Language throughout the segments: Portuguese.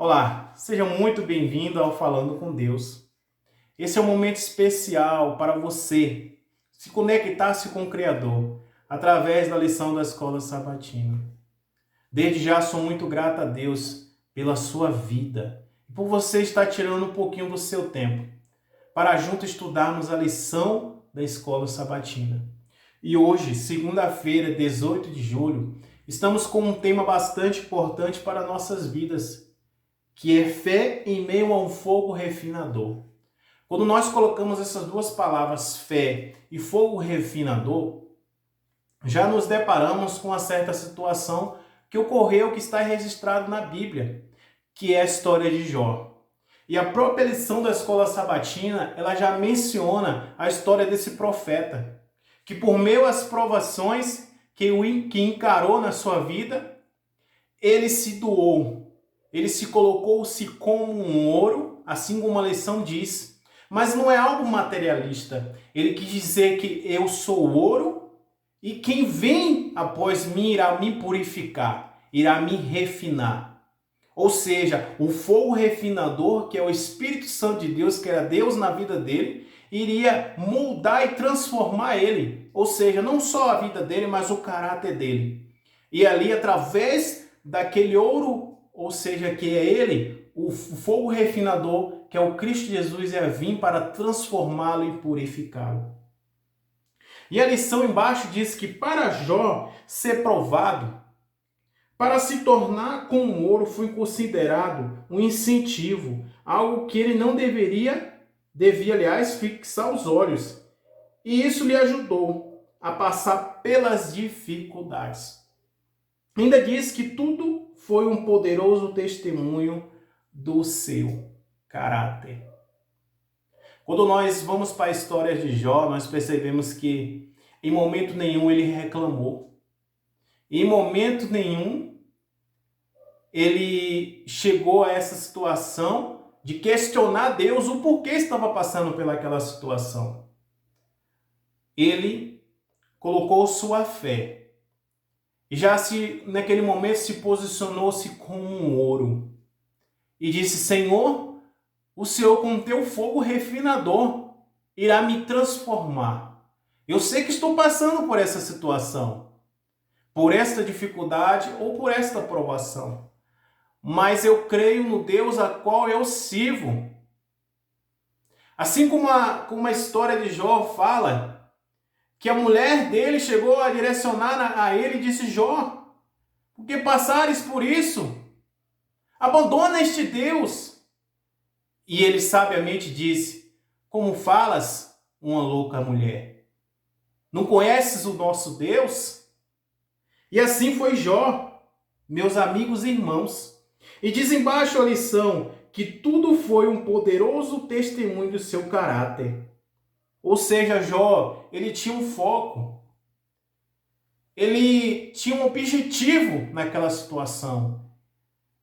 Olá, seja muito bem-vindo ao Falando com Deus. Esse é um momento especial para você se conectar-se com o Criador através da lição da Escola Sabatina. Desde já sou muito grato a Deus pela sua vida e por você estar tirando um pouquinho do seu tempo para juntos estudarmos a lição da Escola Sabatina. E hoje, segunda-feira, 18 de julho, estamos com um tema bastante importante para nossas vidas, que é fé em meio a um fogo refinador. Quando nós colocamos essas duas palavras, fé e fogo refinador, já nos deparamos com uma certa situação que ocorreu, que está registrado na Bíblia, que é a história de Jó. E a própria lição da Escola Sabatina, ela já menciona a história desse profeta, que por meio às provações que encarou na sua vida, ele se doou. Ele se colocou-se como um ouro, assim como a lição diz. Mas não é algo materialista. Ele quis dizer que eu sou ouro e quem vem após mim irá me purificar, irá me refinar. Ou seja, o fogo refinador, que é o Espírito Santo de Deus, que era Deus na vida dele, iria moldar e transformar ele. Ou seja, não só a vida dele, mas o caráter dele. E ali, através daquele ouro, ou seja, que é ele, o fogo refinador, que é o Cristo Jesus, ia vir para transformá-lo e purificá-lo. E a lição embaixo diz que para Jó ser provado, para se tornar como ouro, foi considerado um incentivo, algo que ele não devia, aliás, fixar os olhos. E isso lhe ajudou a passar pelas dificuldades. Ainda diz que tudo foi um poderoso testemunho do seu caráter. Quando nós vamos para a história de Jó, nós percebemos que em momento nenhum ele reclamou. Em momento nenhum ele chegou a essa situação de questionar Deus o porquê estava passando pelaquela situação. Ele colocou sua fé. E já naquele momento se posicionou-se como um ouro. E disse, Senhor, o Senhor com teu fogo refinador irá me transformar. Eu sei que estou passando por essa situação, por esta dificuldade ou por esta provação. Mas eu creio no Deus a qual eu sirvo. Assim como a história de Jó fala, que a mulher dele chegou a direcionar a ele e disse, Jó, porque passares por isso? Abandona este Deus. E ele sabiamente disse, como falas, uma louca mulher? Não conheces o nosso Deus? E assim foi Jó, meus amigos e irmãos. E diz embaixo a lição que tudo foi um poderoso testemunho do seu caráter. Ou seja, Jó, ele tinha um foco. Ele tinha um objetivo naquela situação.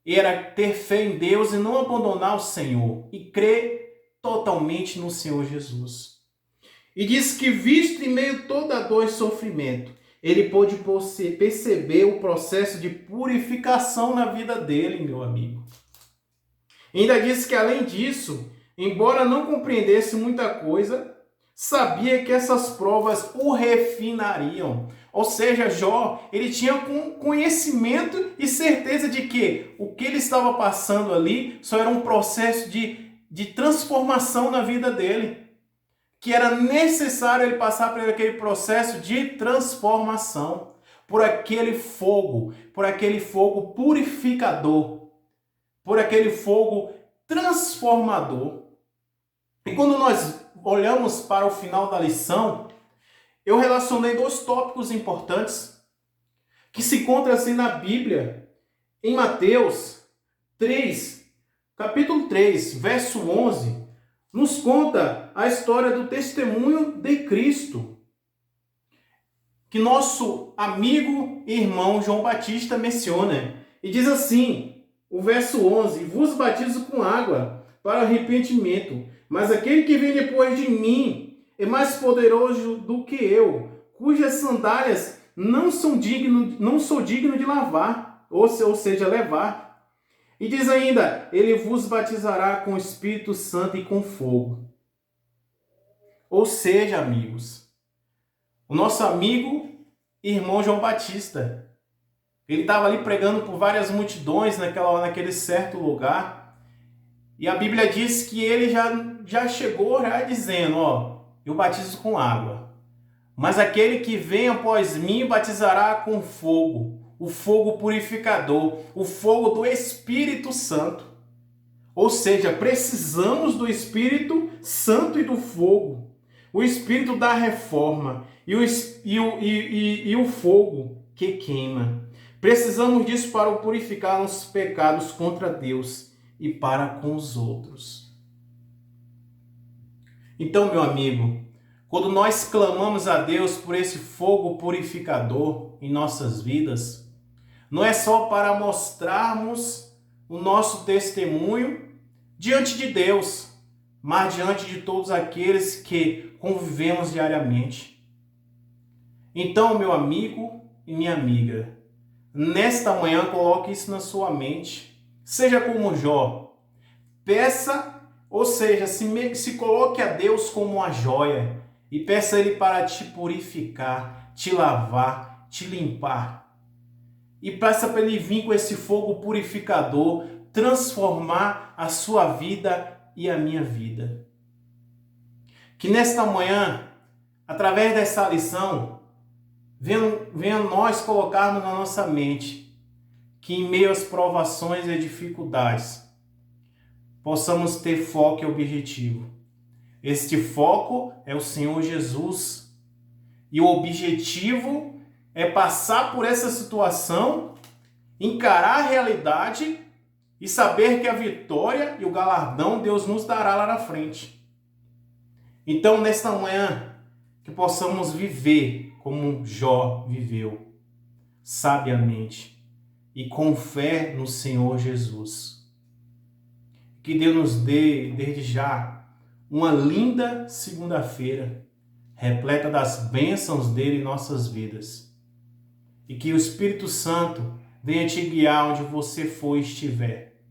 Era ter fé em Deus e não abandonar o Senhor. E crer totalmente no Senhor Jesus. E diz que, visto em meio a toda a dor e sofrimento, ele pôde perceber o processo de purificação na vida dele, meu amigo. E ainda diz que, além disso, embora não compreendesse muita coisa, sabia que essas provas o refinariam. Ou seja, Jó, ele tinha conhecimento e certeza de que o que ele estava passando ali só era um processo de transformação na vida dele. Que era necessário ele passar por aquele processo de transformação. Por aquele fogo purificador. Por aquele fogo transformador. E quando nós olhamos para o final da lição, eu relacionei dois tópicos importantes que se encontram assim na Bíblia, em Mateus 3, capítulo 3, verso 11, nos conta a história do testemunho de Cristo, que nosso amigo e irmão João Batista menciona. E diz assim, o verso 11, vos batizo com água para arrependimento, mas aquele que vem depois de mim é mais poderoso do que eu, cujas sandálias não sou digno de lavar, ou seja, levar. E diz ainda, ele vos batizará com o Espírito Santo e com fogo. Ou seja, amigos, o nosso amigo e irmão João Batista, ele estava ali pregando por várias multidões naquele certo lugar. E a Bíblia diz que ele já chegou dizendo, eu batizo com água. Mas aquele que vem após mim batizará com fogo, o fogo purificador, o fogo do Espírito Santo. Ou seja, precisamos do Espírito Santo e do fogo. O Espírito da reforma e o fogo que queima. Precisamos disso para purificar nossos pecados contra Deus e para com os outros. Então, meu amigo, quando nós clamamos a Deus por esse fogo purificador em nossas vidas, não é só para mostrarmos o nosso testemunho diante de Deus, mas diante de todos aqueles que convivemos diariamente. Então, meu amigo e minha amiga, nesta manhã coloque isso na sua mente. Seja como Jó. Peça, ou seja, se coloque a Deus como uma joia e peça a Ele para te purificar, te lavar, te limpar. E peça para Ele vir com esse fogo purificador, transformar a sua vida e a minha vida. Que nesta manhã, através dessa lição, venha nós colocarmos na nossa mente que em meio às provações e dificuldades, possamos ter foco e objetivo. Este foco é o Senhor Jesus. E o objetivo é passar por essa situação, encarar a realidade e saber que a vitória e o galardão Deus nos dará lá na frente. Então, nesta manhã, que possamos viver como Jó viveu, sabiamente e com fé no Senhor Jesus. Que Deus nos dê, desde já, uma linda segunda-feira, repleta das bênçãos dele em nossas vidas. E que o Espírito Santo venha te guiar onde você for e estiver.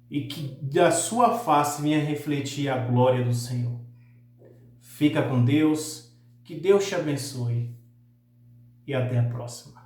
E que da sua face venha refletir a glória do Senhor. Fica com Deus, que Deus te abençoe e até a próxima.